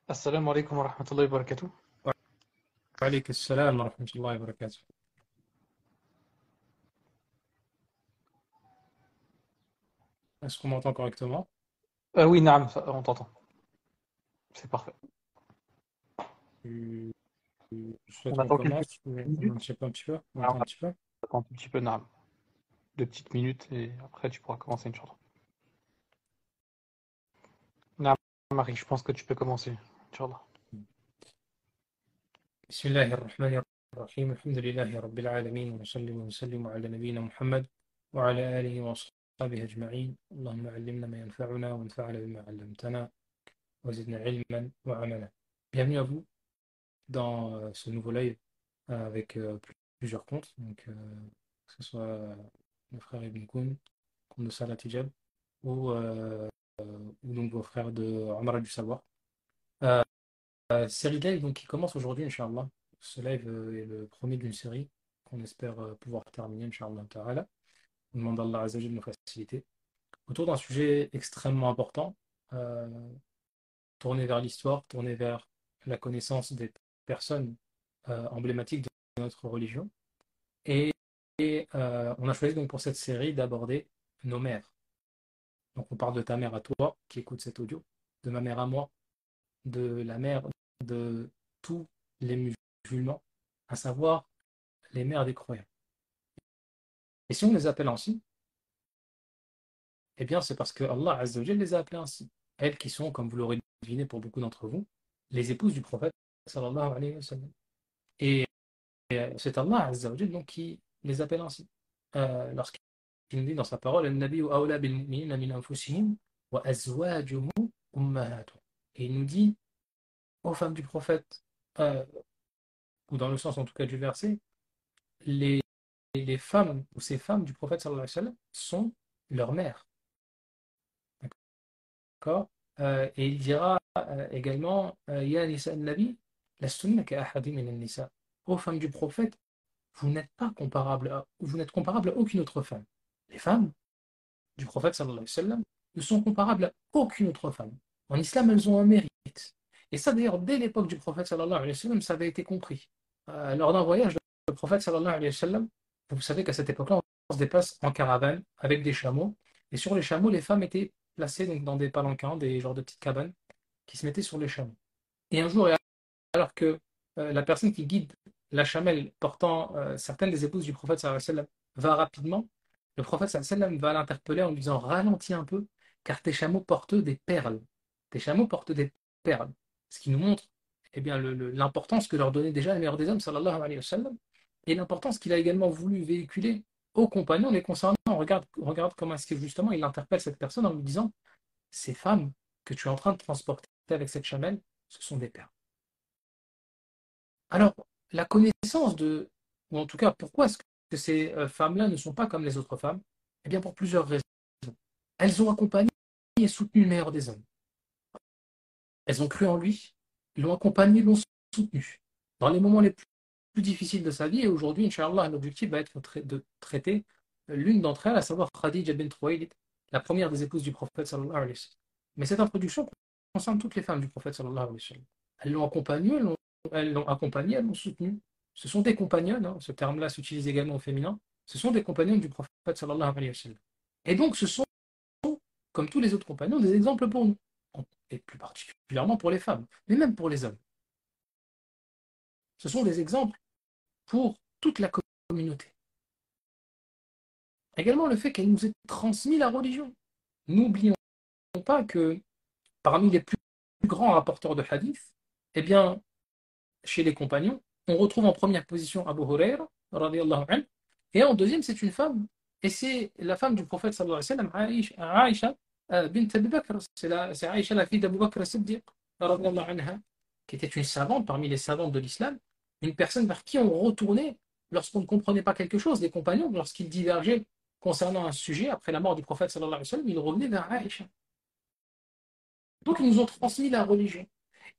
السلام عليكم ورحمة الله وبركاته. وعليك السلام ورحمة الله وبركاته. Est-ce qu'on m'entend correctement? Oui, نعم, on t'entend. C'est parfait. Tu On souhaites qu'on attend quelques commence ou on minutes. anticipe un petit peu? On Ouais, attend un petit peu? on attend un tout petit peu, نعم. 2 petites minutes et après tu pourras commencer, Inch'Allah. نعم, Marie, je pense que tu peux commencer, Inch'Allah. بسم الله الرحمن الرحيم الحمد لله رب العالمين ونصلي ونسلم على نبينا محمد وعلى آله وأصحابه أجمعين اللهم علمنا ما ينفعنا وانفعنا بما علمتنا وزدنا علما وعملا. Bienvenue à vous dans ce nouveau live avec plusieurs comptes, donc, que ce soit le frère Ibn Koun, compte de Salah Tijab, ou donc vos frères de Amara du Savoir. Série live donc, qui commence aujourd'hui, Inch'Allah. Ce live est le premier d'une série qu'on espère pouvoir terminer, Inch'Allah Ta'ala. On demande à Allah Azzawajal de nous faciliter. Autour d'un sujet extrêmement important, euh, tourné vers l'histoire, tourné vers la connaissance des personnes emblématiques de notre religion. Et, on a choisi donc pour cette série d'aborder nos mères. Donc on parle de ta mère à toi qui écoute cet audio, de ma mère à moi, de la mère de tous les musulmans, à savoir les mères des croyants. Et si on les appelle ainsi, eh bien c'est parce que Allah Azza wa Jalla les a appelés ainsi. Elles qui sont, comme vous l'aurez deviné pour beaucoup d'entre vous, les épouses du prophète sallallahu alayhi wa sallam. Et c'est Allah Azza wa Jalla donc qui les appelle ainsi. Lorsqu'il nous dit dans sa parole An-nabiyyu awla bil mu'minina min anfusihim wa azwajuhum ummahatuhum. Et il nous dit aux femmes du prophète, euh, ou dans le sens en tout cas du verset, les, les femmes ou ces femmes du prophète sallallahu alayhi wa sallam sont leurs mères. D'accord. Et il dira également Ya nisa al-nabi, lastunna ka ahadi min al-nisa. Ô femmes du prophète, vous n'êtes comparables à aucune autre femme. Les femmes du prophète sallallahu alayhi wa sallam ne sont comparables à aucune autre femme. En islam, elles ont un mérite. Et ça, d'ailleurs, dès l'époque du prophète sallallahu alayhi wa sallam, ça avait été compris. Lors d'un voyage, le prophète sallallahu alayhi wa sallam, vous savez qu'à cette époque-là, on se déplace en caravane avec des chameaux. Et sur les chameaux, les femmes étaient placées donc, dans des palanquins, des genres de petites cabanes, qui se mettaient sur les chameaux. Et un jour, alors que la personne qui guide la chamelle portant certaines des épouses du prophète sallallahu alayhi wa sallam va rapidement, le prophète sallallahu alayhi wa sallam va l'interpeller en lui disant ralentis un peu, car tes chameaux portent des perles. Tes chameaux portent des perles. Ce qui nous montre eh bien, l'importance que leur donnait déjà le meilleur des hommes, sallallahu alayhi wa sallam, et l'importance qu'il a également voulu véhiculer aux compagnons les concernant. Regarde comment est-ce que justement il interpelle cette personne en lui disant ces femmes que tu es en train de transporter avec cette chamelle, ce sont des perles. Alors, la connaissance de, ou en tout cas, pourquoi est-ce que ces femmes-là ne sont pas comme les autres femmes? Eh bien, pour plusieurs raisons. Elles ont accompagné et soutenu le meilleur des hommes. Elles ont cru en lui, l'ont accompagné, l'ont soutenu. Dans les moments les plus difficiles de sa vie, et aujourd'hui, Inch'Allah, l'objectif va être de traiter l'une d'entre elles, à savoir Khadija bint Khuwaylid, la première des épouses du prophète sallallahu alayhi wa sallam. Mais cette introduction concerne toutes les femmes du prophète sallallahu alayhi wa sallam. Elles l'ont accompagné, elles l'ont soutenu. Ce sont des compagnonnes, hein, ce terme-là s'utilise également au féminin, ce sont des compagnonnes du prophète sallallahu alayhi wa sallam. Et donc ce sont, comme tous les autres compagnons, des exemples pour nous, et plus particulièrement pour les femmes, mais même pour les hommes. Ce sont des exemples pour toute la communauté. Également le fait qu'elle nous ait transmis la religion. N'oublions pas que parmi les plus grands rapporteurs de hadith, eh bien, chez les compagnons, on retrouve en première position Abu Huraira, radiallahu anhu, et en deuxième, c'est une femme, et c'est la femme du prophète sallallahu alayhi wa sallam, Aïcha bint Abi Bakr, c'est Aïcha la fille d'Abu Bakr Siddiq, radiallahu anha, qui était une savante parmi les savantes de l'islam, une personne vers qui on retournait lorsqu'on ne comprenait pas quelque chose. Les compagnons, lorsqu'ils divergeaient concernant un sujet après la mort du prophète sallallahu alayhi wa sallam, ils revenaient vers Aïcha. Donc ils nous ont transmis la religion.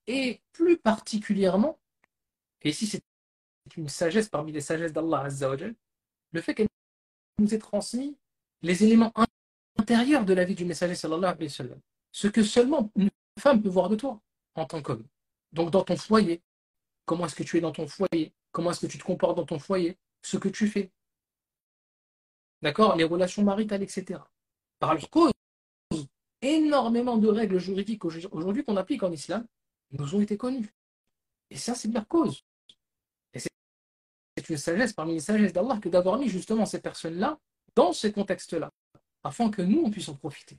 Et plus particulièrement, et ici c'est une sagesse parmi les sagesses d'Allah Azza wa Jal, le fait qu'elle nous ait transmis les éléments intérieurs de la vie du messager sallallahu alayhi wa sallam. Ce que seulement une femme peut voir de toi en tant qu'homme. Donc dans ton foyer, comment est-ce que tu es dans ton foyer? Comment est-ce que tu te comportes dans ton foyer? Ce que tu fais. D'accord? Les relations maritales, etc. Par leur cause, énormément de règles juridiques aujourd'hui qu'on applique en islam nous ont été connues. Et ça, c'est de leur cause. Et c'est une sagesse parmi les sagesses d'Allah que d'avoir mis justement ces personnes-là dans ces contextes-là, afin que nous, on puisse en profiter.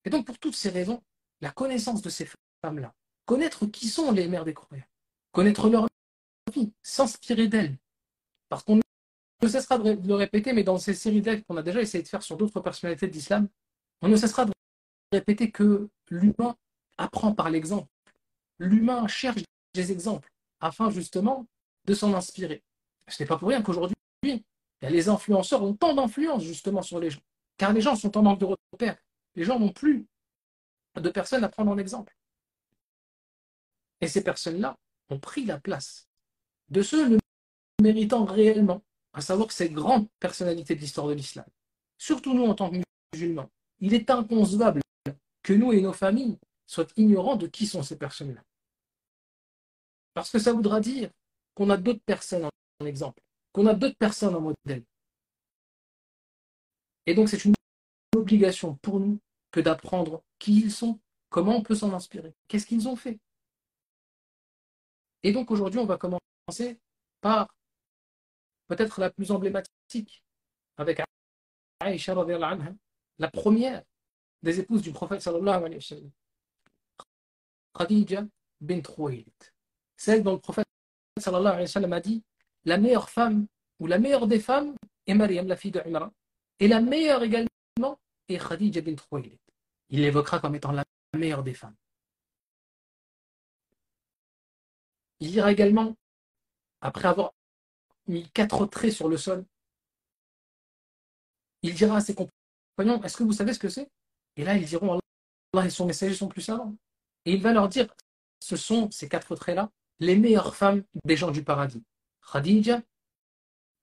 Et donc, pour toutes ces raisons, la connaissance de ces femmes-là, connaître qui sont les mères des croyants, connaître leur vie, s'inspirer d'elles, parce qu'on ne cessera de le répéter, mais dans ces séries d'aides qu'on a déjà essayé de faire sur d'autres personnalités de l'islam, on ne cessera de répéter que l'humain apprend par l'exemple. L'humain cherche des exemples afin justement de s'en inspirer. Ce n'est pas pour rien qu'aujourd'hui, les influenceurs ont tant d'influence justement sur les gens, car les gens sont en manque de repères. Les gens n'ont plus de personnes à prendre en exemple. Et ces personnes-là ont pris la place de ceux le méritant réellement, à savoir ces grandes personnalités de l'histoire de l'islam. Surtout nous en tant que musulmans. Il est inconcevable que nous et nos familles soient ignorants de qui sont ces personnes-là. Parce que ça voudra dire qu'on a d'autres personnes en exemple, qu'on a d'autres personnes en modèle. Et donc c'est une obligation pour nous que d'apprendre qui ils sont, comment on peut s'en inspirer, qu'est-ce qu'ils ont fait. Et donc aujourd'hui, on va commencer par peut-être la plus emblématique, avec Aïcha radhiyallahu anha, la première des épouses du prophète sallallahu alayhi wa sallam, Khadija bint Khuwaylid. Celle dont le prophète sallallahu alayhi wa sallam a dit la meilleure femme ou la meilleure des femmes est Maryam, la fille de Imran, et la meilleure également est Khadija bint Khuwaylid. Il l'évoquera comme étant la meilleure des femmes. Il dira également, après avoir mis 4 traits sur le sol, il dira à ses compagnons, est-ce que vous savez ce que c'est? Et là, ils diront, Allah et son messager sont plus savants. Et il va leur dire, ce sont ces 4 traits-là, les meilleures femmes des gens du paradis. Khadija,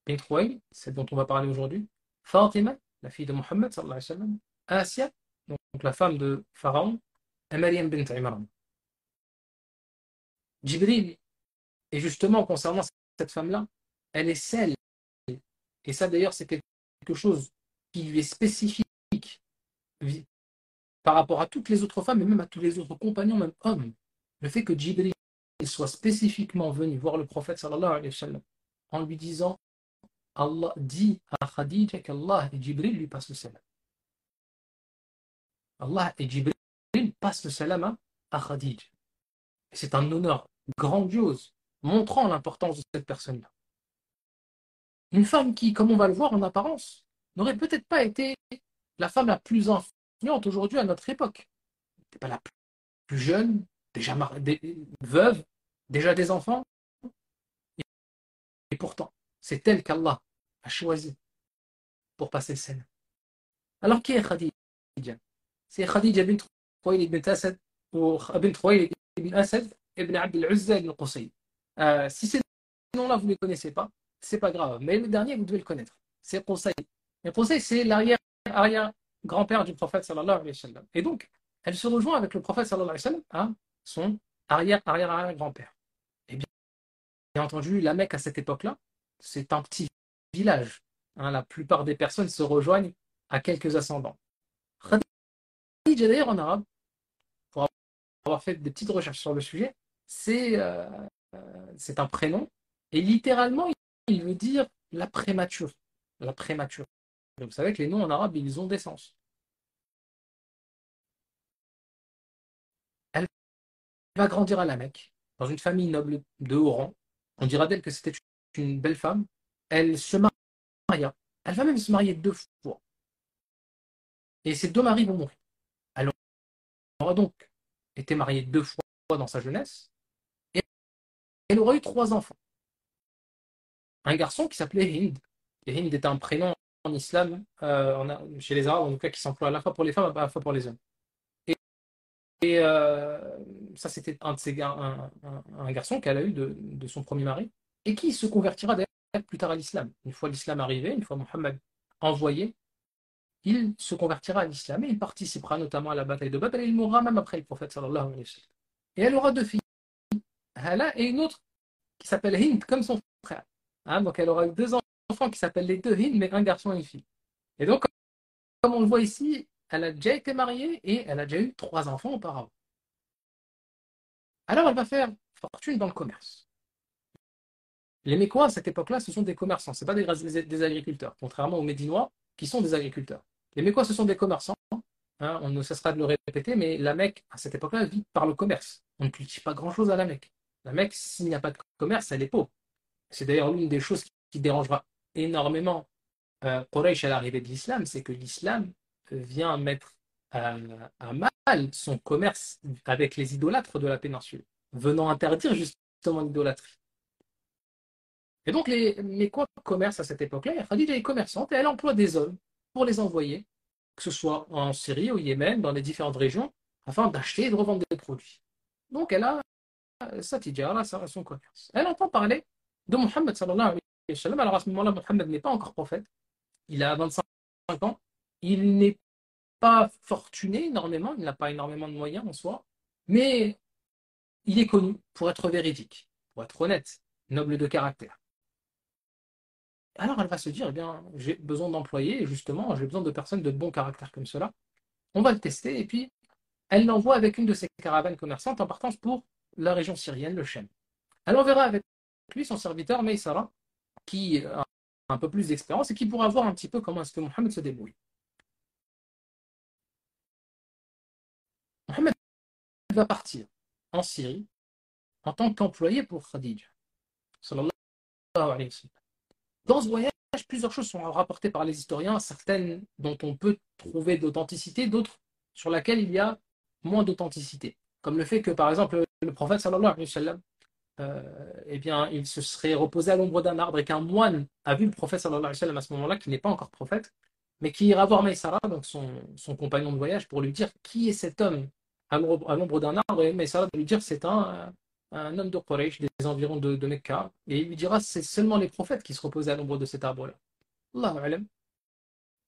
bint Khuwaylid, celle dont on va parler aujourd'hui, Fatima, la fille de Mohammed, sallallahu alayhi wa sallam, Asya, donc la femme de Pharaon, et Maryam bint Imran. Jibril, et justement concernant cette femme-là, elle est celle, et ça d'ailleurs c'est quelque chose qui lui est spécifique par rapport à toutes les autres femmes et même à tous les autres compagnons, même hommes. Le fait que Jibril soit spécifiquement venu voir le prophète sallallahu alayhi wa sallam en lui disant Allah dit à Khadija qu'Allah et Jibril lui passent le salam. Allah et Jibril passent le salam à Khadija. Et c'est un honneur grandiose, montrant l'importance de cette personne-là. Une femme qui, comme on va le voir en apparence, n'aurait peut-être pas été la femme la plus influente aujourd'hui à notre époque. Elle n'était pas la plus jeune, déjà veuve, déjà des enfants. Et pourtant, c'est elle qu'Allah a choisi pour passer le salam. Alors qui est Khadija? C'est Khadija bint Khuwaylid bint Asad ou bint Khuwaylid ibn Asad ibn Abd al-Uzza ibn Qusay. Si ces noms-là vous ne les connaissez pas, c'est pas grave. Mais le dernier, vous devez le connaître. C'est Qusay. Et Qusay, c'est l'arrière-grand-père du prophète sallallahu alayhi wa sallam. Et donc, elle se rejoint avec le prophète sallallahu alayhi wa sallam à son arrière-arrière-arrière-grand-père. Et bien entendu, la Mecque à cette époque-là, c'est un petit village. La plupart des personnes se rejoignent à quelques ascendants. Khadija, d'ailleurs, en arabe, pour avoir fait des petites recherches sur le sujet, c'est un prénom, et littéralement, il veut dire la prémature. La prémature. Et vous savez que les noms en arabe, ils ont des sens. Elle va grandir à la Mecque, dans une famille noble de haut rang. On dira d'elle que c'était une belle femme. Elle se maria. Elle va même se marier 2 fois. Et ces 2 maris vont mourir. Elle aura donc été mariée 2 fois dans sa jeunesse. Et elle aura eu 3 enfants. Un garçon qui s'appelait Hind. Et Hind était un prénom en islam, chez les Arabes, en tout cas, qui s'emploie à la fois pour les femmes et à la fois pour les hommes. Et ça, c'était un garçon qu'elle a eu de son premier mari, et qui se convertira d'ailleurs plus tard à l'islam. Une fois l'islam arrivé, une fois Mohammed envoyé, il se convertira à l'islam et il participera notamment à la bataille de Badr et il mourra même après le prophète sallallahu alayhi wa sallam. et elle aura deux filles, Hala et une autre qui s'appelle Hind, comme son frère. Hein, donc elle aura deux enfants qui s'appellent les deux Hind, mais un garçon et une fille. Et donc, comme on le voit ici, elle a déjà été mariée et elle a déjà eu trois enfants auparavant. Alors elle va faire fortune dans le commerce. Les Mécois, à cette époque-là, ce sont des commerçants, ce pas des agriculteurs, contrairement aux Médinois, qui sont des agriculteurs. Les Mécois, ce sont des commerçants, hein, on ne cessera de le répéter, mais la Mecque, à cette époque-là, vit par le commerce. On ne cultive pas grand-chose à la Mecque. La Mecque, s'il n'y a pas de commerce, elle est pauvre. C'est d'ailleurs l'une des choses qui dérangera énormément Quraysh à l'arrivée de l'islam, c'est que l'islam vient mettre à mal son commerce avec les idolâtres de la péninsule, venant interdire justement l'idolâtrie. Et donc, les quoi commercent à cette époque-là, Khadija est commerçante et elle emploie des hommes pour les envoyer, que ce soit en Syrie, au Yémen, dans les différentes régions, afin d'acheter et de revendre des produits. Donc, elle a sa tijara, son commerce. Elle entend parler de Mohammed sallallahu alayhi wa sallam. Alors, à ce moment-là, Mohammed n'est pas encore prophète. Il a 25 ans. Il n'est pas fortuné énormément, il n'a pas énormément de moyens en soi, mais il est connu pour être véridique, pour être honnête, noble de caractère. Alors elle va se dire, eh bien, j'ai besoin d'employés, et justement, j'ai besoin de personnes de bon caractère comme cela. On va le tester, et puis elle l'envoie avec une de ses caravanes commerçantes en partance pour la région syrienne, le Chem. Elle enverra avec lui son serviteur Maïsara, qui a un peu plus d'expérience et qui pourra voir un petit peu comment est-ce que Mohammed se débrouille. Mohammed va partir en Syrie en tant qu'employé pour Khadija. Sallallahu alayhi wa sallam. Dans ce voyage, plusieurs choses sont rapportées par les historiens, certaines dont on peut trouver d'authenticité, d'autres sur lesquelles il y a moins d'authenticité. Comme le fait que, par exemple, le prophète sallallahu alayhi wa sallam, eh bien, il se serait reposé à l'ombre d'un arbre et qu'un moine a vu le prophète sallallahu alayhi wa sallam à ce moment-là, qui n'est pas encore prophète, mais qui ira voir Maïsara, donc son compagnon de voyage, pour lui dire qui est cet homme à l'ombre d'un arbre. Et Maïsara va lui dire c'est un homme de Quraysh, des environs de Mecca, et il lui dira c'est seulement les prophètes qui se reposaient à l'ombre de cet arbre-là. Allahu alam.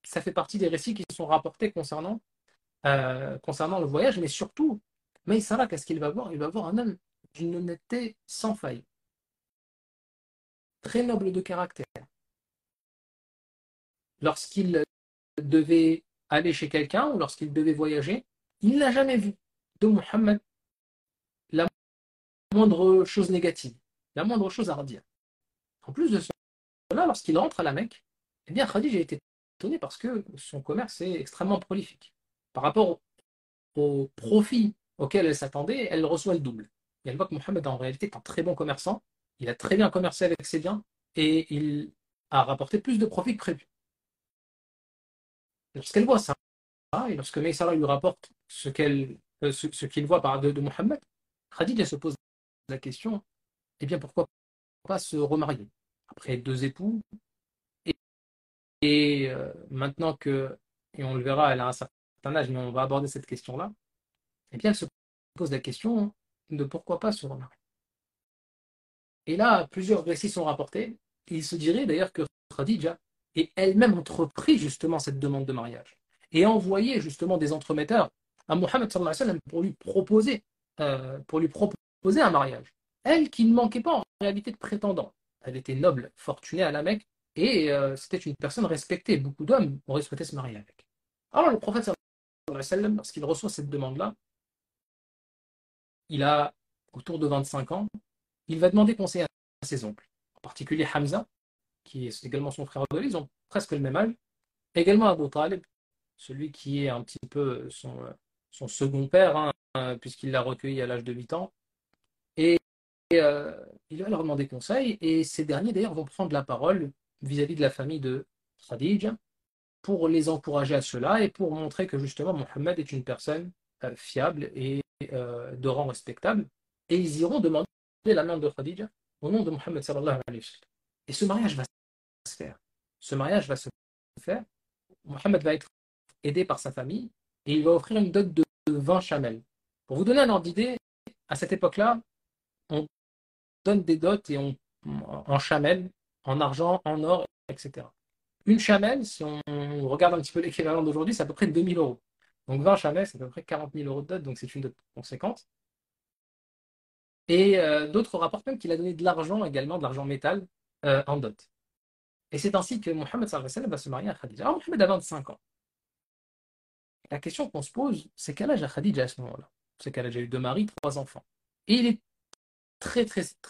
Ça fait partie des récits qui sont rapportés concernant le voyage, mais surtout, Maïsara, qu'est-ce qu'il va voir? Il va voir un homme d'une honnêteté sans faille, très noble de caractère. Lorsqu'il devait aller chez quelqu'un ou lorsqu'il devait voyager, il n'a jamais vu de Muhammad la moindre chose négative, la moindre chose à redire. En plus de cela, lorsqu'il rentre à la Mecque, eh bien Khadija a été étonné parce que son commerce est extrêmement prolifique. Par rapport au profit auquel elle s'attendait, elle reçoit le double. Et elle voit que Mohammed en réalité est un très bon commerçant, il a très bien commercé avec ses biens et il a rapporté plus de profit que prévu. Lorsqu'elle voit ça, et lorsque Maïsara lui rapporte ce qu'il voit de Mohammed, Khadija se pose la question, eh bien pourquoi pas se remarier après deux époux et, maintenant que, et on le verra, elle a un certain âge, mais on va aborder cette question-là, eh bien elle se pose la question de pourquoi pas se remarier. Et là, plusieurs récits sont rapportés. Il se dirait d'ailleurs que Khadija ait elle-même entrepris justement cette demande de mariage et envoyé justement des entremetteurs à Mohammed sallallahu alayhi wa sallam pour lui proposer un mariage. Elle qui ne manquait pas en réalité de prétendants. Elle était noble, fortunée à la Mecque et c'était une personne respectée. Beaucoup d'hommes auraient souhaité se marier avec. Alors le prophète sallallahu alayhi wa sallam, lorsqu'il reçoit cette demande-là, il a autour de 25 ans, il va demander conseil à ses oncles, en particulier Hamza, qui est également son frère adoptif, ils ont presque le même âge, également Abu Talib, celui qui est un petit peu son second père, hein, puisqu'il l'a recueilli à l'âge de 8 ans, et il va leur demander conseil, et ces derniers d'ailleurs vont prendre la parole vis-à-vis de la famille de Khadija, pour les encourager à cela, et pour montrer que justement Mohammed est une personne fiable et de rang respectable, et ils iront demander la main de Khadija au nom de Mohammed sallallahu alayhi wa sallam. Et ce mariage va se faire. Ce mariage va se faire. Mohammed va être aidé par sa famille et il va offrir une dot de 20 chamels. Pour vous donner un ordre d'idée, à cette époque-là, on donne des dots en chamels, en argent, en or, etc. Une chamelle, si on regarde un petit peu l'équivalent d'aujourd'hui, c'est à peu près 2000 euros. Donc 20 chamels, c'est à peu près 40 000 euros de dot, donc c'est une dot conséquente. Et d'autres rapportent même qu'il a donné de l'argent également, de l'argent métal, en dot. Et c'est ainsi que Mohammed sallallahu alayhi wa sallam va se marier à Khadija. Alors Mohammed a 25 ans. La question qu'on se pose, c'est quel âge a Khadija à ce moment-là? C'est qu'elle a déjà eu deux maris, trois enfants. Et il est très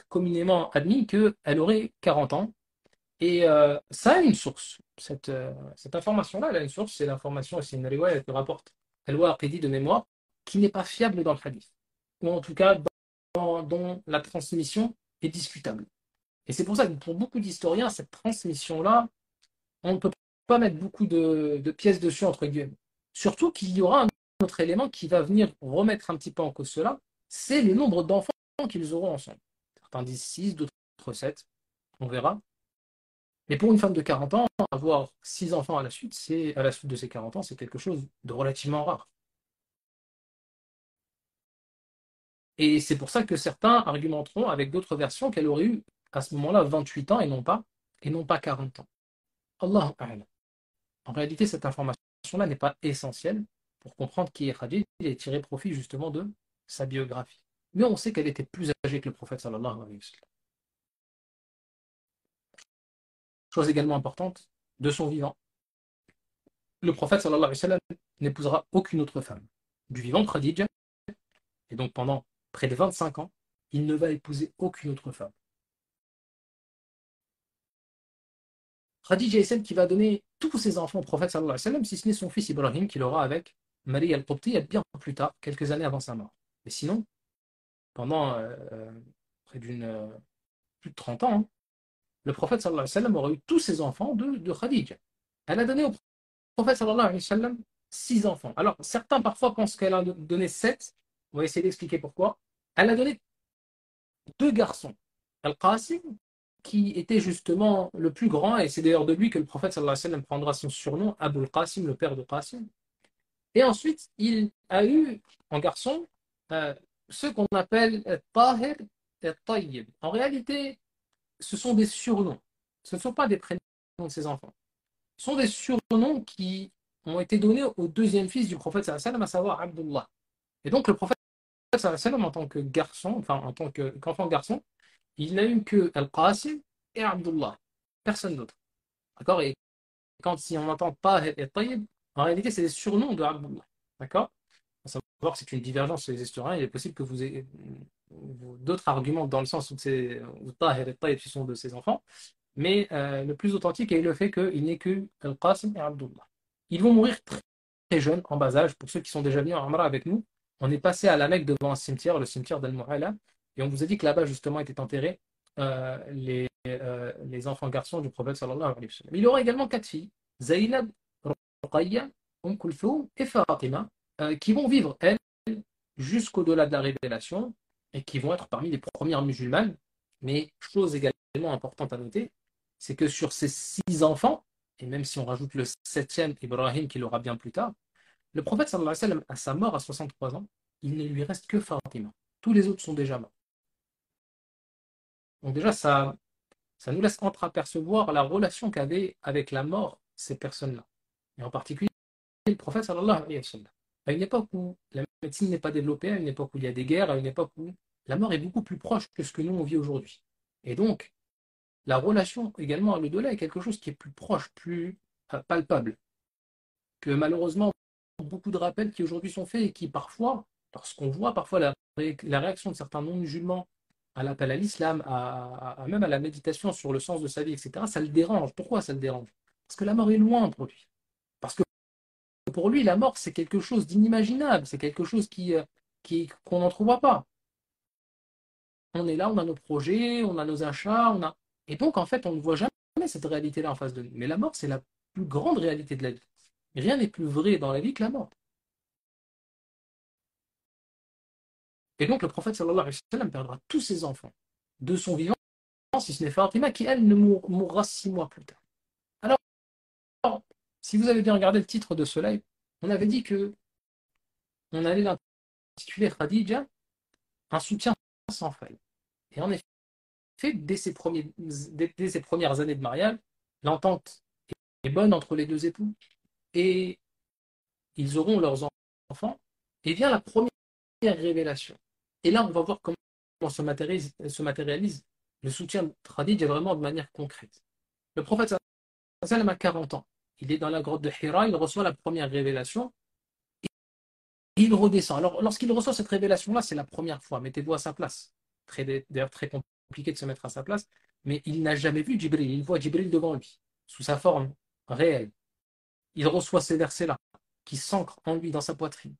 communément admis qu'elle aurait 40 ans. Et ça a une source. Cette information-là, elle a une source, c'est l'information, c'est une riwaya que rapporte Al-Waqidi de mémoire, qui n'est pas fiable dans le hadith. Ou en tout cas, dont la transmission est discutable. Et c'est pour ça que pour beaucoup d'historiens, cette transmission-là, on ne peut pas mettre beaucoup de pièces dessus, entre guillemets. Surtout qu'il y aura un autre élément qui va venir remettre un petit peu en cause cela, c'est le nombre d'enfants qu'ils auront ensemble. Certains disent 6, d'autres 7, on verra. Mais pour une femme de 40 ans, avoir 6 enfants à la suite de ses 40 ans, c'est quelque chose de relativement rare. Et c'est pour ça que certains argumenteront avec d'autres versions qu'elle aurait eu à ce moment-là 28 ans et non pas 40 ans. Allahu A'lam. En réalité, cette information-là n'est pas essentielle pour comprendre qui est Khadija et tirer profit justement de sa biographie. Mais on sait qu'elle était plus âgée que le prophète sallallahu alayhi wa sallam. Chose également importante, de son vivant, le prophète sallallahu alayhi wa sallam n'épousera aucune autre femme. Du vivant de Khadija, et donc pendant près de 25 ans, il ne va épouser aucune autre femme. Khadija est celle qui va donner tous ses enfants au prophète sallallahu alayhi wa sallam, si ce n'est son fils Ibrahim qu'il aura avec Marie al-Qibtiyya bien plus tard, quelques années avant sa mort. Mais sinon, pendant près plus de 30 ans, hein, le prophète sallallahu alayhi wa sallam aura eu tous ses enfants de Khadija. Elle a donné au prophète sallallahu alayhi wa sallam 6 enfants. Alors, certains parfois pensent qu'elle a donné 7. On va essayer d'expliquer pourquoi. Elle a donné deux garçons. Al-Qasim, qui était justement le plus grand, et c'est d'ailleurs de lui que le prophète sallallahu alayhi wa sallam prendra son surnom, Abu al-Qasim, le père de Qasim. Et ensuite, il a eu en garçon euh, ce qu'on appelle Tahir et Tayyib. En réalité, ce sont des surnoms. Ce ne sont pas des prénoms de ses enfants. Ce sont des surnoms qui ont été donnés au deuxième fils du prophète sallallahu alayhi wa sallam, à savoir Abdullah. Et donc le prophète sallallahu alayhi wa sallam, en tant que garçon, enfin en tant qu'enfant garçon, il n'a eu que Al-Qasim et Abdullah. Personne d'autre. D'accord? Et quand si on entend Tahir et Tayyib, en réalité, c'est des surnoms de Abdullah. D'accord? À savoir que c'est une divergence chez les historiens. Il est possible que vous ayez d'autres arguments dans le sens où Tahir et Tayyib sont de ses enfants. Mais le plus authentique est le fait qu'il n'est que Al-Qasim et Abdullah. Ils vont mourir très jeunes, en bas âge. Pour ceux qui sont déjà venus en Amra avec nous, on est passé à la Mecque devant un cimetière, le cimetière d'Al-Mu'ala, et on vous a dit que là-bas, justement, étaient enterrés les enfants garçons du prophète sallallahu alayhi wa sallam. Il y aura également quatre filles, Zaynab, Ruqayya, Kulthum et Fatima, qui vont vivre, elles, jusqu'au-delà de la révélation, et qui vont être parmi les premières musulmanes. Mais chose également importante à noter, c'est que sur ces 6 enfants, et même si on rajoute le septième, Ibrahim, qu'il aura bien plus tard, le prophète sallallahu alayhi wa sallam, à sa mort à 63 ans, il ne lui reste que Fatima. Tous les autres sont déjà morts. Donc déjà, ça nous laisse entreapercevoir la relation qu'avaient avec la mort ces personnes-là. Et en particulier, le prophète sallallahu alayhi wa sallam. À une époque où la médecine n'est pas développée, à une époque où il y a des guerres, à une époque où la mort est beaucoup plus proche que ce que nous on vit aujourd'hui. Et donc, la relation également à l'au-delà est quelque chose qui est plus proche, plus palpable, que malheureusement beaucoup de rappels qui aujourd'hui sont faits et qui parfois, lorsqu'on voit parfois la réaction de certains non-musulmans à l'appel à l'islam, même à la méditation sur le sens de sa vie, etc., ça le dérange. Pourquoi ça le dérange? Parce que la mort est loin pour lui. Parce que pour lui, la mort, c'est quelque chose d'inimaginable, c'est quelque chose qu'on n'en trouvera pas. On est là, on a nos projets, on a nos achats, et donc en fait, on ne voit jamais cette réalité-là en face de nous. Mais la mort, c'est la plus grande réalité de la vie. Rien n'est plus vrai dans la vie que la mort. Et donc le prophète sallallahu alayhi wa sallam perdra tous ses enfants de son vivant, si ce n'est Fatima, qui elle ne mourra 6 mois plus tard. Alors, si vous avez bien regardé le titre de ce live, on avait dit que on allait l'intituler Khadija, un soutien sans faille. Et en effet, dès ses premières années de mariage, l'entente est bonne entre les deux époux et ils auront leurs enfants. Et vient la première révélation. Et là, on va voir comment se matérialise le soutien de Khadija vraiment de manière concrète. Le prophète sallallahu alayhi wa sallam a 40 ans. Il est dans la grotte de Hira, il reçoit la première révélation et il redescend. Alors, lorsqu'il reçoit cette révélation-là, c'est la première fois. Mettez-vous à sa place. D'ailleurs, très compliqué de se mettre à sa place, mais il n'a jamais vu Jibril. Il voit Jibril devant lui, sous sa forme réelle. Il reçoit ces versets-là, qui s'ancrent en lui, dans sa poitrine.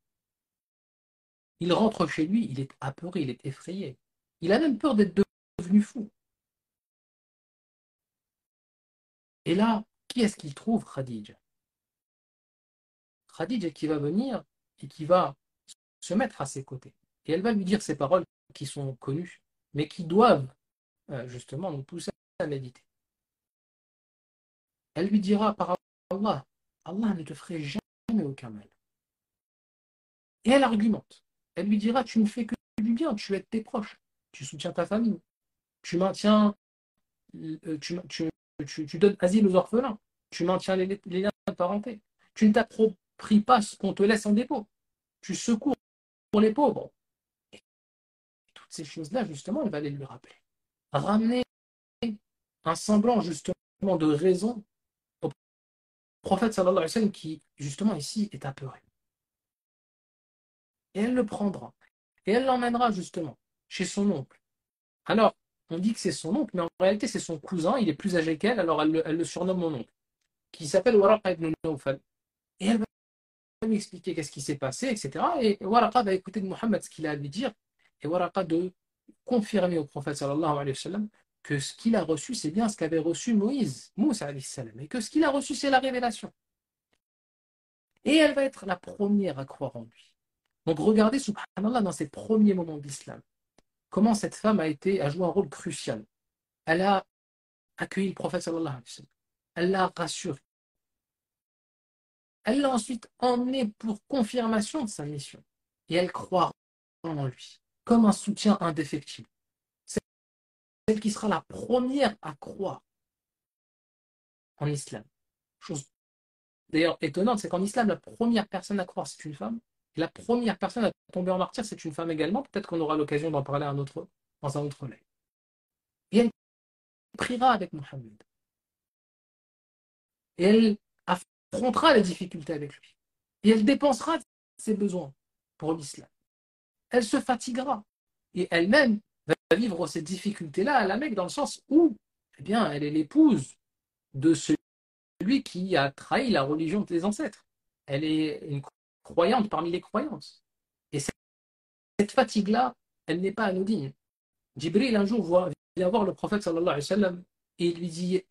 Il rentre chez lui, il est apeuré, il est effrayé. Il a même peur d'être devenu fou. Et là, qui est-ce qu'il trouve? Khadija. Khadija qui va venir et qui va se mettre à ses côtés. Et elle va lui dire ces paroles qui sont connues, mais qui doivent justement nous pousser à méditer. Elle lui dira par Allah, Allah ne te ferait jamais aucun mal. Et elle argumente. Elle lui dira, tu ne fais que du bien, tu aides tes proches, tu soutiens ta famille, tu maintiens, tu donnes asile aux orphelins, tu maintiens les liens de parenté, tu ne t'appropries pas ce qu'on te laisse en dépôt, tu secours pour les pauvres. Et toutes ces choses-là, justement, elle va les lui rappeler. Ramener un semblant, justement, de raison au prophète sallallahu alayhi wa sallam qui, justement, ici, est apeuré. Et elle le prendra. Et elle l'emmènera, justement, chez son oncle. Alors, on dit que c'est son oncle, mais en réalité, c'est son cousin, il est plus âgé qu'elle, alors elle le surnomme mon oncle, qui s'appelle Waraqa ibn Nawfal. Et elle va lui expliquer qu'est-ce qui s'est passé, etc. Et Waraqa va écouter de Mohammed ce qu'il a à lui dire, et Waraqa de confirmer au prophète sallallahu alayhi wa sallam que ce qu'il a reçu, c'est bien ce qu'avait reçu Moussa alayhi salam, et que ce qu'il a reçu, c'est la révélation. Et elle va être la première à croire en lui. Donc regardez, subhanallah, dans ses premiers moments d'islam, comment cette femme a joué un rôle crucial. Elle a accueilli le prophète sallallahu alayhi wa sallam. Elle l'a rassuré. Elle l'a ensuite emmené pour confirmation de sa mission. Et elle croit en lui, comme un soutien indéfectible. C'est celle qui sera la première à croire en islam. Chose d'ailleurs étonnante, c'est qu'en islam, la première personne à croire, c'est une femme. Et la première personne à tomber en martyr, c'est une femme également. Peut-être qu'on aura l'occasion d'en parler dans un autre live. Et elle priera avec Mohammed. Et elle affrontera les difficultés avec lui. Et elle dépensera ses besoins pour l'islam. Elle se fatiguera. Et elle-même va vivre ces difficultés-là à la Mecque, dans le sens où, eh bien, elle est l'épouse de celui qui a trahi la religion des ancêtres. Elle est une croyante parmi les croyances. Et cette fatigue-là, elle n'est pas anodine. Jibril, un jour, vient voir le prophète sallallahu alayhi wa sallam et il lui dit: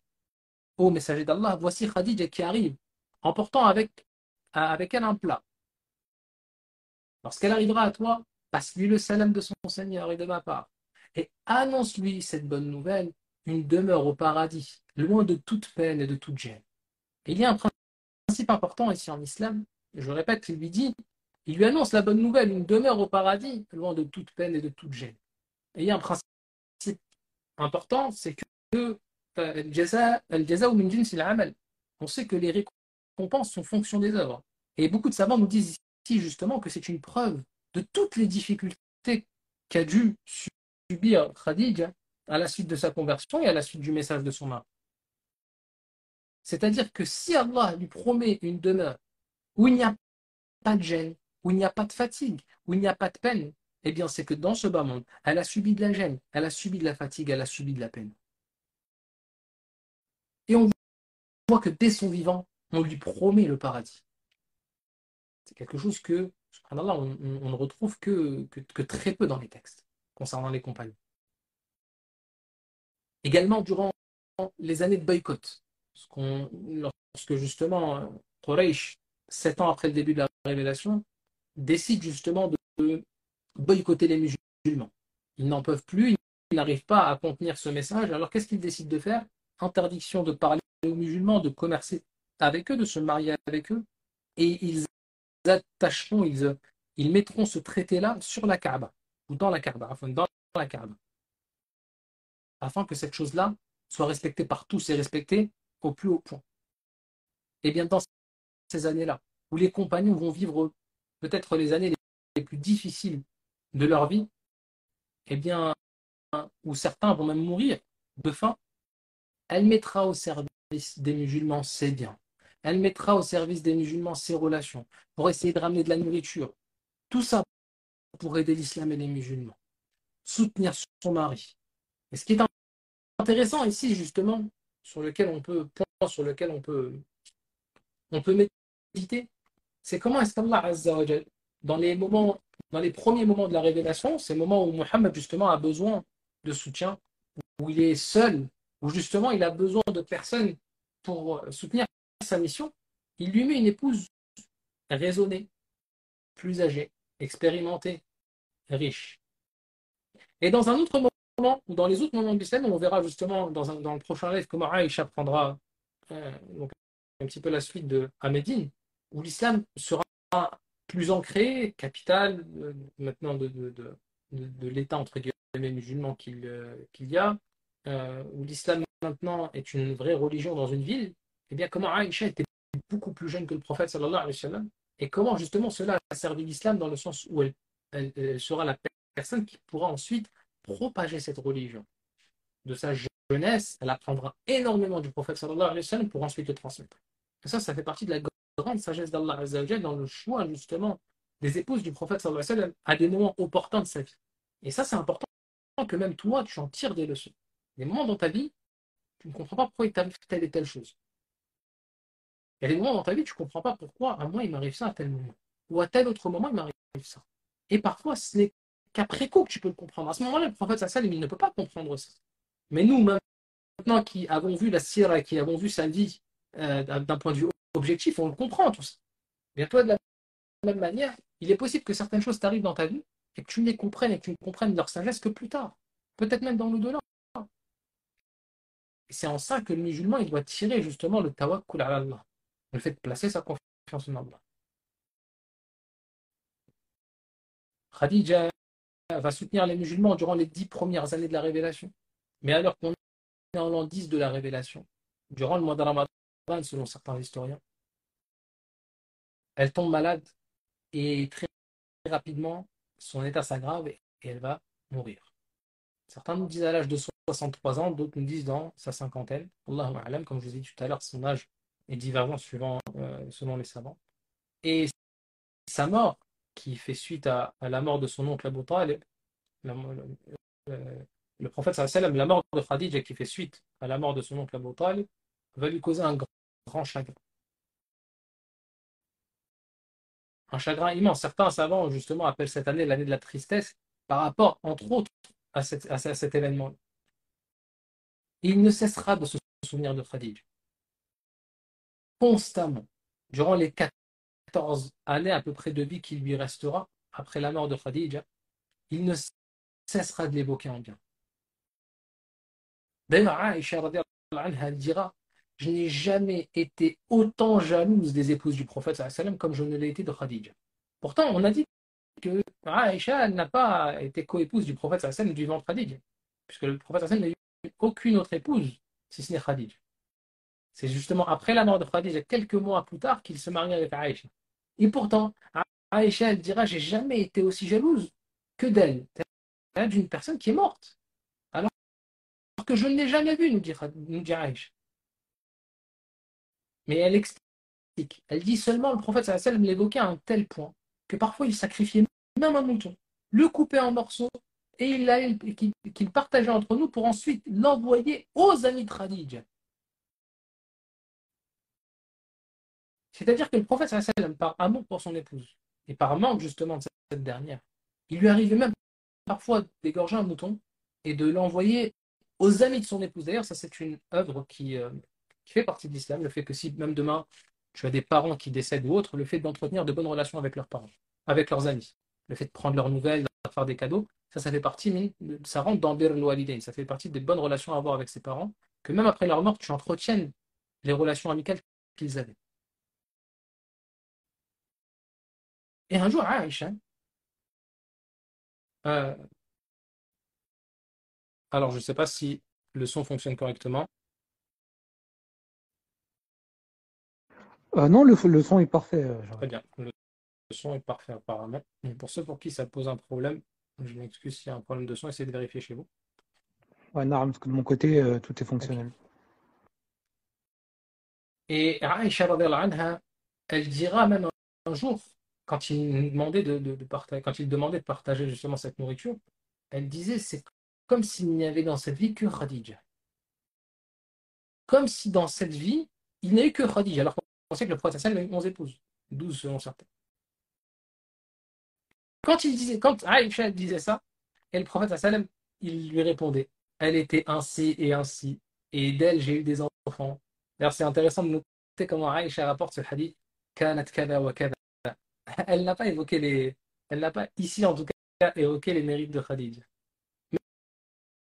ô messager d'Allah, voici Khadija qui arrive en portant avec elle un plat. Lorsqu'elle arrivera à toi, passe-lui le salam de son Seigneur et de ma part. Et annonce-lui cette bonne nouvelle, une demeure au paradis, loin de toute peine et de toute gêne. Et il y a un principe important ici en islam, je répète, il lui annonce la bonne nouvelle, une demeure au paradis, loin de toute peine et de toute gêne. Et il y a un principe important, c'est que al-jaza'u min jinsi al-amal. On sait que les récompenses sont fonction des œuvres. Et beaucoup de savants nous disent ici justement que c'est une preuve de toutes les difficultés qu'a dû subir Khadija à la suite de sa conversion et à la suite du message de son mari. C'est-à-dire que si Allah lui promet une demeure où il n'y a pas de gêne, où il n'y a pas de fatigue, où il n'y a pas de peine, eh bien c'est que dans ce bas monde, elle a subi de la gêne, elle a subi de la fatigue, elle a subi de la peine. Et on voit que dès son vivant, on lui promet le paradis. C'est quelque chose que, subhanallah, on ne retrouve que très peu dans les textes concernant les compagnons. Également durant les années de boycott, lorsque justement Quraysh, 7 ans après le début de la révélation, décide justement de boycotter les musulmans. Ils n'en peuvent plus, ils n'arrivent pas à contenir ce message. Alors qu'est-ce qu'ils décident de faire? Interdiction de parler aux musulmans, de commercer avec eux, de se marier avec eux, et ils attacheront, ils mettront ce traité-là sur la Kaaba, ou dans la Kaaba, afin que cette chose-là soit respectée par tous et respectée au plus haut point. Et bien dans ces années-là, où les compagnons vont vivre peut-être les années les plus difficiles de leur vie, eh bien, où certains vont même mourir de faim, elle mettra au service des musulmans ses biens. Elle mettra au service des musulmans ses relations pour essayer de ramener de la nourriture. Tout ça pour aider l'islam et les musulmans. Soutenir son mari. Et ce qui est intéressant ici, justement, sur lequel on peut méditer, c'est comment est-ce qu'Allah Azza wa Jal, dans les moments, dans les premiers moments de la révélation, ces moments où Muhammad justement a besoin de soutien, où il est seul, où justement il a besoin de personnes pour soutenir sa mission, il lui met une épouse raisonnée, plus âgée, expérimentée, riche. Et dans un autre moment, ou dans les autres moments de l'islam, on verra justement dans le prochain live comment Aïcha prendra donc un petit peu la suite de à Médine, où l'islam sera plus ancré, capital maintenant de l'État entre guillemets musulman qu'il y a, où l'islam maintenant est une vraie religion dans une ville, et bien comment Aïcha était beaucoup plus jeune que le prophète sallallahu alayhi wa sallam, et comment justement cela a servi l'islam dans le sens où elle sera la personne qui pourra ensuite propager cette religion. De sa jeunesse, elle apprendra énormément du prophète sallallahu alayhi wa sallam pour ensuite le transmettre. Et ça fait partie de la grande sagesse d'Allah Azza wa Jal dans le choix justement des épouses du prophète sallallahu alayhi wa sallam à des moments opportuns de sa vie. Et ça, c'est important que même toi, tu en tires des leçons. Des moments dans ta vie, tu ne comprends pas pourquoi il t'arrive telle et telle chose. Il y a des moments dans ta vie, tu ne comprends pas pourquoi à moi il m'arrive ça à tel moment. Ou à tel autre moment, il m'arrive ça. Et parfois, ce n'est qu'après coup que tu peux le comprendre. À ce moment-là, le prophète sallallahu alayhi wa sallam, il ne peut pas comprendre ça. Mais nous, maintenant qui avons vu la sira, qui avons vu sa vie d'un point de vue objectif, on le comprend tout ça. Bien toi, de la même manière, il est possible que certaines choses t'arrivent dans ta vie et que tu ne les comprennes et que tu ne comprennes leur sagesse que plus tard. Peut-être même dans l'au-delà. Et c'est en ça que le musulman, il doit tirer justement le tawakkul ala Allah. Le fait de placer sa confiance en Allah. Khadija va soutenir les musulmans durant les 10 premières années de la révélation. Mais alors qu'on est en l'an 10 de la révélation, durant le mois de Ramadan, selon certains historiens, elle tombe malade et très rapidement, son état s'aggrave et elle va mourir. Certains nous disent à l'âge de 63 ans, d'autres nous disent dans sa cinquantaine. Allahu a'lam, comme je vous ai dit tout à l'heure, son âge est divergent selon les savants. Et sa mort, qui fait suite à la mort de son oncle Abu Talib, le prophète sallallahu alayhi wa sallam, la mort de Khadija qui fait suite à la mort de son oncle Abu Talib, va lui causer un grand chagrin. Un chagrin immense. Certains savants, justement, appellent cette année l'année de la tristesse par rapport, entre autres, à cet événement. Il ne cessera de se souvenir de Khadija. Constamment. Durant les 14 années à peu près de vie qui lui restera après la mort de Khadija, il ne cessera de l'évoquer en bien. D'ailleurs, Aïcha radiallahu anha, elle dira: je n'ai jamais été autant jalouse des épouses du prophète sallallahu alayhi wa sallam comme je ne l'ai été de Khadija. Pourtant, on a dit que Aïcha n'a pas été coépouse du prophète sallallahu alayhi wa sallam du vivant de Khadija, puisque le prophète sallallahu alayhi wa sallam n'a eu aucune autre épouse si ce n'est Khadija. C'est justement après la mort de Khadija, quelques mois plus tard, qu'il se marie avec Aïcha. Et pourtant, Aïcha, elle dira: j'ai jamais été aussi jalouse que d'elle, d'une personne qui est morte. Alors que je ne l'ai jamais vue, nous dit Aïcha. Mais elle explique. Elle dit seulement: le prophète sallallahu alayhi wa sallam l'évoquait à un tel point que parfois il sacrifiait même un mouton, le coupait en morceaux et qu'il partageait entre nous pour ensuite l'envoyer aux amis de Khadija. C'est-à-dire que le prophète sallallahu alayhi wa sallam, par amour pour son épouse et par manque justement de cette dernière, il lui arrivait même parfois d'égorger un mouton et de l'envoyer aux amis de son épouse. D'ailleurs, ça c'est une œuvre qui fait partie de l'islam, le fait que si même demain tu as des parents qui décèdent ou autres, le fait d'entretenir de bonnes relations avec leurs parents, avec leurs amis, le fait de prendre leurs nouvelles, de faire des cadeaux, ça fait partie, ça rentre dans Bir al-Walidain, ça fait partie des bonnes relations à avoir avec ses parents, que même après leur mort, tu entretiennes les relations amicales qu'ils avaient. Et un jour, Aïcha, euh, alors je ne sais pas si le son fonctionne correctement. Non, le son est parfait, Très Jarek. bien, le son est parfait apparemment. Mais pour ceux pour qui ça pose un problème, Je m'excuse s'il y a un problème de son, essayez de vérifier chez vous. Ouais, non, parce que de mon côté, tout est Ok. fonctionnel. Et Aïcha, radhiyallahu anha, elle dira même un jour, quand il nous demandait quand il demandait de partager justement cette nourriture, elle disait, c'est comme s'il n'y avait dans cette vie que Khadija. Comme si dans cette vie, il n'y a eu que Khadija, alors qu'on sait que le prophète sallam a eu 11 épouses, 12 selon certains. Quand Aïcha disait ça, et le prophète sallam, il lui répondait, elle était ainsi et ainsi, et d'elle j'ai eu des enfants. D'ailleurs, c'est intéressant de noter comment Aïcha rapporte ce hadith, kanat kada wa kada. Elle n'a pas évoqué elle n'a pas ici en tout cas évoqué les mérites de Khadija.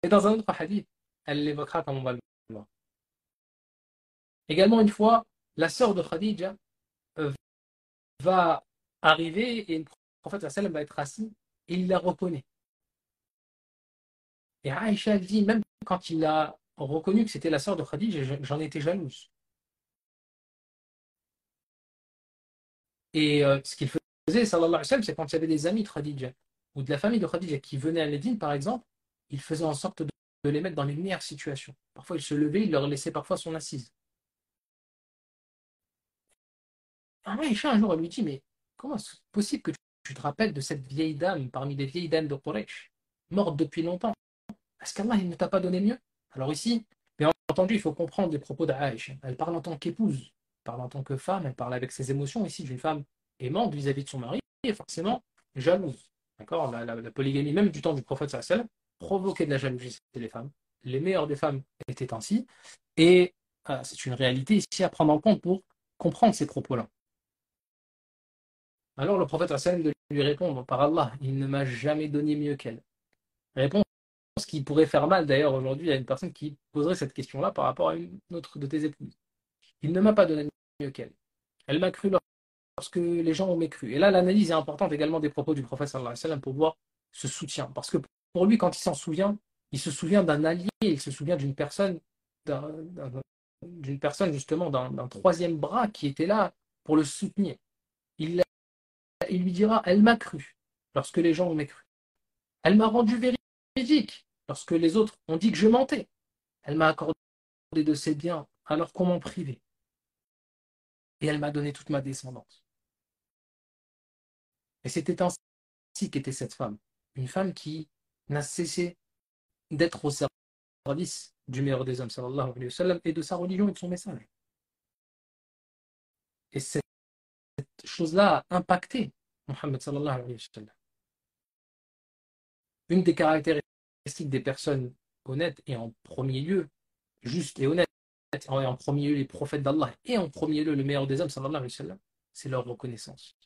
Mais dans un autre hadith, elle l'évoquera comme on va le voir. Également une fois, la sœur de Khadija euh, va arriver et le prophète sallam va être assis et il la reconnaît. Et Aïcha dit, même quand il a reconnu que c'était la sœur de Khadija, j'en étais jalouse. Et ce qu'il faisait, sallallahu alayhi wa sallam, c'est quand il y avait des amis de Khadija ou de la famille de Khadija qui venaient à Médine, par exemple, il faisait en sorte de les mettre dans les meilleures situations. Parfois, il se levait, il leur laissait parfois son assise. Aïcha, un jour, elle lui dit, mais comment est-ce possible que tu te rappelles de cette vieille dame parmi les vieilles dames de Quraysh, morte depuis longtemps? Est-ce qu'Allah il ne t'a pas donné mieux? Alors ici, bien entendu, il faut comprendre les propos d'Aïcha. Elle parle en tant qu'épouse, elle parle en tant que femme, elle parle avec ses émotions ici d'une femme aimante vis-à-vis de son mari et forcément jalouse. D'accord, la polygamie, même du temps du prophète sallallahu provoquait de la jalousie chez les femmes. Les meilleures des femmes étaient ainsi. Et c'est une réalité ici à prendre en compte pour comprendre ces propos-là. Alors le prophète sallallahu de lui répondre par Allah, il ne m'a jamais donné mieux qu'elle. Réponse qui pourrait faire mal d'ailleurs aujourd'hui à une personne qui poserait cette question-là par rapport à une autre de tes épouses. Il ne m'a pas donné mieux qu'elle. Elle m'a cru lorsque les gens ont mécru. Et là, l'analyse est importante également des propos du prophète sallallahu alayhi wa sallam pour voir ce soutien. Parce que pour lui, quand il se souvient d'un allié, il se souvient d'une personne, d'une personne justement, d'un troisième bras qui était là pour le soutenir. Il, il lui dira, elle m'a cru lorsque les gens ont mécru. Elle m'a rendu véridique lorsque les autres ont dit que je mentais. Elle m'a accordé de ses biens alors qu'on m'en privait. Et elle m'a donné toute ma descendance. Et c'était ainsi qu'était cette femme. Une femme qui n'a cessé d'être au service du meilleur des hommes, sallallahu alayhi wa sallam, et de sa religion et de son message. Et cette chose-là a impacté Mohammed sallallahu alayhi wa sallam. Une des caractéristiques des personnes honnêtes, et en premier lieu, justes et honnêtes, et en premier lieu les prophètes d'Allah, et en premier lieu le meilleur des hommes, sallallahu alayhi wa sallam, c'est leur reconnaissance.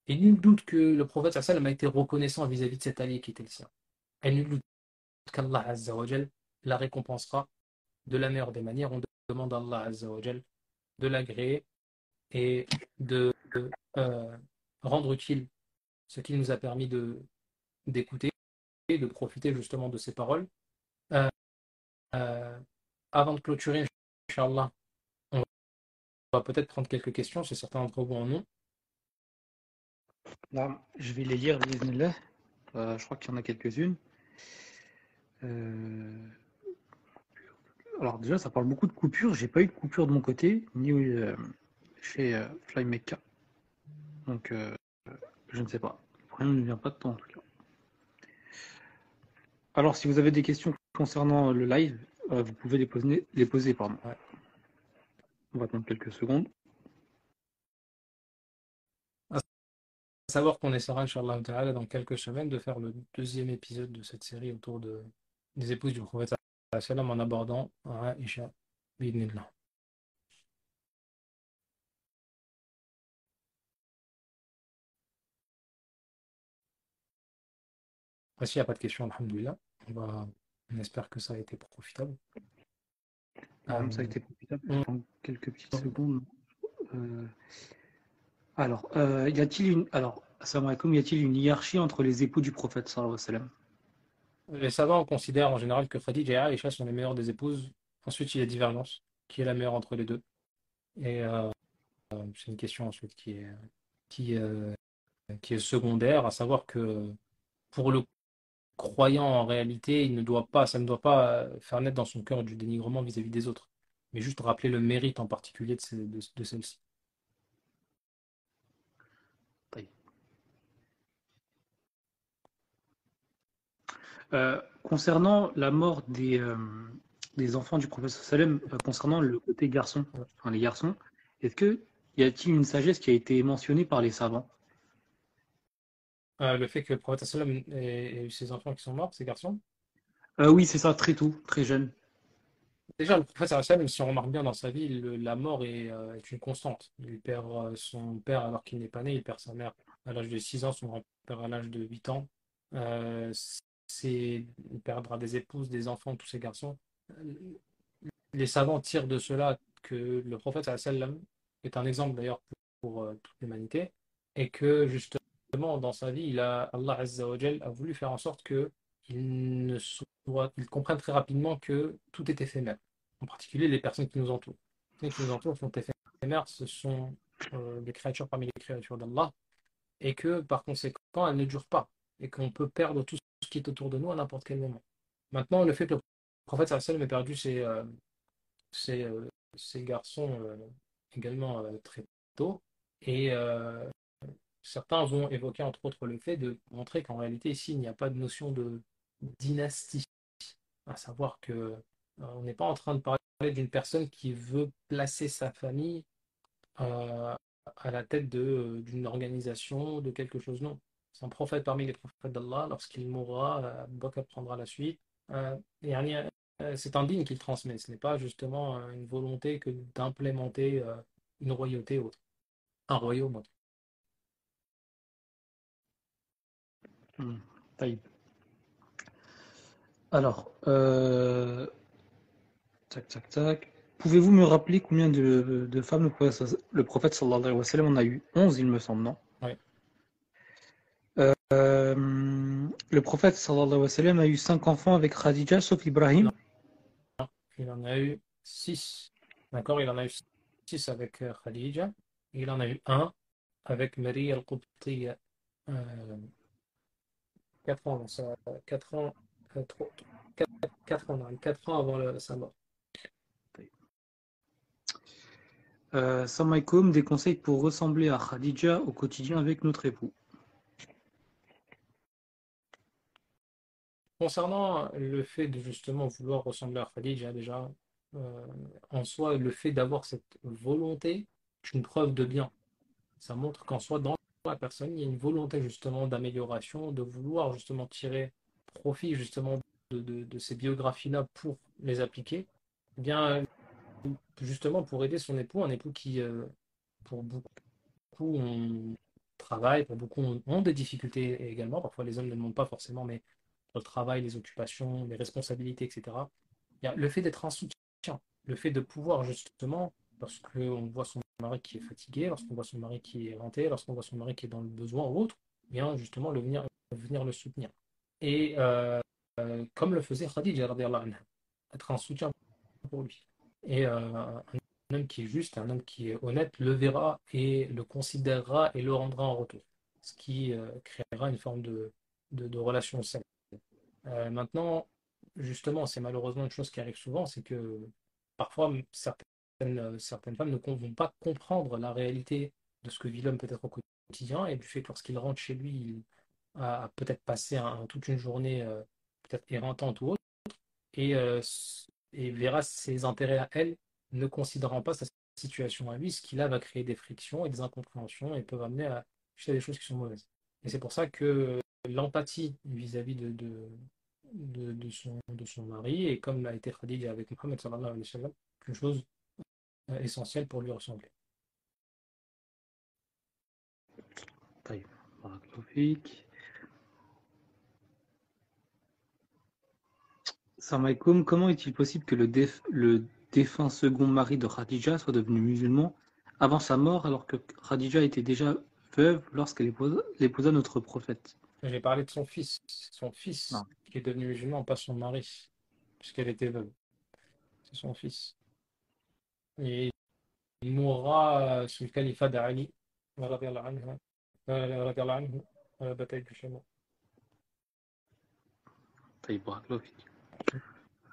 Et nul doute que le prophète sallam a été reconnaissant vis-à-vis de cet allié qui était le sien. Et nul doute qu'Allah Azza wa Jal la récompensera de la meilleure des manières. On demande à Allah Azza wa Jal de l'agréer et de euh, rendre utile ce qu'il nous a permis d'écouter et de profiter justement de ces paroles. Euh, euh, Avant de clôturer, Inch'Allah, on va peut-être prendre quelques questions si certains d'entre vous en ont. Là, je vais les lire, bismillah. Je crois qu'il y en a quelques-unes. Alors déjà, ça parle beaucoup de coupures. J'ai pas eu de coupure de mon côté, ni chez Fly Mecca. Donc, je ne sais pas. Rien ne vient pas de toi en tout cas. Alors, si vous avez des questions concernant le live, vous pouvez les poser, pardon. Ouais. On va attendre quelques secondes. À savoir qu'on essaiera, Inch'Allah ta'ala, dans quelques semaines, de faire le deuxième épisode de cette série autour des épouses du prophète sallam en abordant Aïcha bi'idhnillah. S'il n'y a pas de questions, alhamdoulilah, on espère que ça a été profitable. Ça a été profitable. On- J'attends quelques petites secondes. Alors, y a-t-il assalamu alaikum, y a-t-il une hiérarchie entre les époux du prophète sallallahu alayhi wa sallam? Les savants considèrent en général que Khadija et Aïcha sont les meilleures des épouses. Ensuite, il y a divergence. Qui est la meilleure entre les deux? Et c'est une question ensuite qui qui est secondaire, à savoir que pour le croyant en réalité, ça ne doit pas faire naître dans son cœur du dénigrement vis-à-vis des autres, mais juste rappeler le mérite en particulier de celle-ci. طيب. Concernant la mort des enfants du prophète sallam, concernant le côté garçon, enfin les garçons, est-ce que y a-t-il une sagesse qui a été mentionnée par les savants? Le fait que le prophète sallam ait eu ses enfants qui sont morts, ses garçons. Oui, c'est ça, très tôt, très jeune. Déjà, le prophète sallam, si on remarque bien dans sa vie, la mort est une constante. Il perd son père alors qu'il n'est pas né, il perd sa mère à l'âge de 6 ans, son grand-père à l'âge de 8 ans. Euh, il perdra des épouses, des enfants, tous ces garçons. Les savants tirent de cela que le prophète sallam est un exemple d'ailleurs pour toute l'humanité et que justement dans sa vie, Allah Azza wa Jal a voulu faire en sorte que il comprenne très rapidement que tout est éphémère, en particulier les personnes qui nous entourent. Les personnes qui nous entourent sont éphémères, ce sont des créatures parmi les créatures d'Allah et que par conséquent, elles ne durent pas et qu'on peut perdre tout ce qui est autour de nous à n'importe quel moment. Maintenant, le fait que le prophète sallam ait perdu ces, euh, ces garçons également très tôt. Et certains vont évoquer entre autres le fait de montrer qu'en réalité ici il n'y a pas de notion de dynastie, à savoir que on n'est pas en train de parler d'une personne qui veut placer sa famille euh, à la tête d'une organisation, de quelque chose, non. C'est un prophète parmi les prophètes d'Allah. Lorsqu'il mourra, Abu Bakr prendra la suite. Yani, c'est un digne qu'il transmet. Ce n'est pas justement une volonté que d'implémenter une royauté autre, un royaume autre. Hmm. طيب. Alors, tac, tac, tac. Pouvez-vous me rappeler combien de femmes le prophète sallallahu alayhi wa sallam en a eu? 11, il me semble, non? Ouais. Le prophète sallallahu alayhi wa sallam a eu 5 enfants avec Khadija, sauf Ibrahim. Non, il en a eu six. D'accord, il en a eu six avec Khadija. Il en a eu un avec Marie al-Qubtiya. Euh, 4 ans, ça, 4 ans, 4 ans, non, 4 ans avant sa mort. Samaïkoum, des conseils pour ressembler à Khadija au quotidien avec notre époux. Concernant le fait de justement vouloir ressembler à Khadija, déjà, euh, en soi, le fait d'avoir cette volonté est une preuve de bien. Ça montre qu'en soi, dans la personne, il y a une volonté justement d'amélioration, de vouloir justement tirer profit justement de ces biographies-là pour les appliquer. Eh bien, justement, pour aider son époux, un époux qui, pour beaucoup, ont travail, pour beaucoup ont des difficultés également. Parfois, les hommes ne le demandent pas forcément, mais pour le travail, les occupations, les responsabilités, etc. Il y a le fait d'être un soutien, le fait de pouvoir justement, lorsqu'on voit son mari qui est fatigué, lorsqu'on voit son mari qui est renté, lorsqu'on voit son mari qui est dans le besoin ou autre, eh bien justement venir le soutenir. Et comme le faisait Khadija, radiyallahu anha, être un soutien pour lui. Et un homme qui est juste, un homme qui est honnête, le verra et le considérera et le rendra en retour. Ce qui créera une forme de relation saine. Maintenant, justement, c'est malheureusement une chose qui arrive souvent, c'est que parfois certaines femmes ne vont pas comprendre la réalité de ce que vit l'homme peut-être au quotidien et du fait que lorsqu'il rentre chez lui, il a peut-être passé toute une journée peut-être éreintante ou autre et, et verra ses intérêts à elle, ne considérant pas sa situation à lui, ce qui là va créer des frictions et des incompréhensions et peuvent amener à des choses qui sont mauvaises. Et c'est pour ça que l'empathie vis-à-vis de son mari, et comme l'a été Khadija avec Mohammed sallallahu alayhi wa sallam, une chose essentielle pour lui ressembler. طيب. بارك الله فيك. Samaïkoum, comment est-il possible que le défunt second mari de Khadija soit devenu musulman avant sa mort alors que Khadija était déjà veuve lorsqu'elle épousa notre prophète? J'ai parlé de son fils Non. qui est devenu musulman, pas son mari, puisqu'elle était veuve. C'est son fils. Et il mourra sous le califat d'Ali, radiyallahu anhu. رضي الله عنه bataille du Chameau. طيب بارك الله فيك.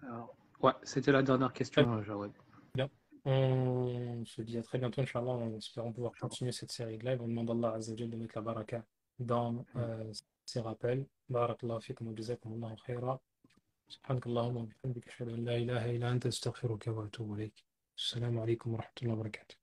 Alors, ouais, c'était la dernière Très question, Jawad. bien. On se dit à très bientôt, Inch'Allah, en espérant pouvoir Inch'Allah. continuer cette série de live. On demande à Allah Azza wa Jalla de mettre la baraka dans Mm. ces rappels. Barakallahu fikum wa jazakumullahu khaira. سبحانك اللهم وبحمدك أشهد أن لا إله إلا أنت أستغفرك وأتوب إليك. السلام عليكم ورحمة الله وبركاته.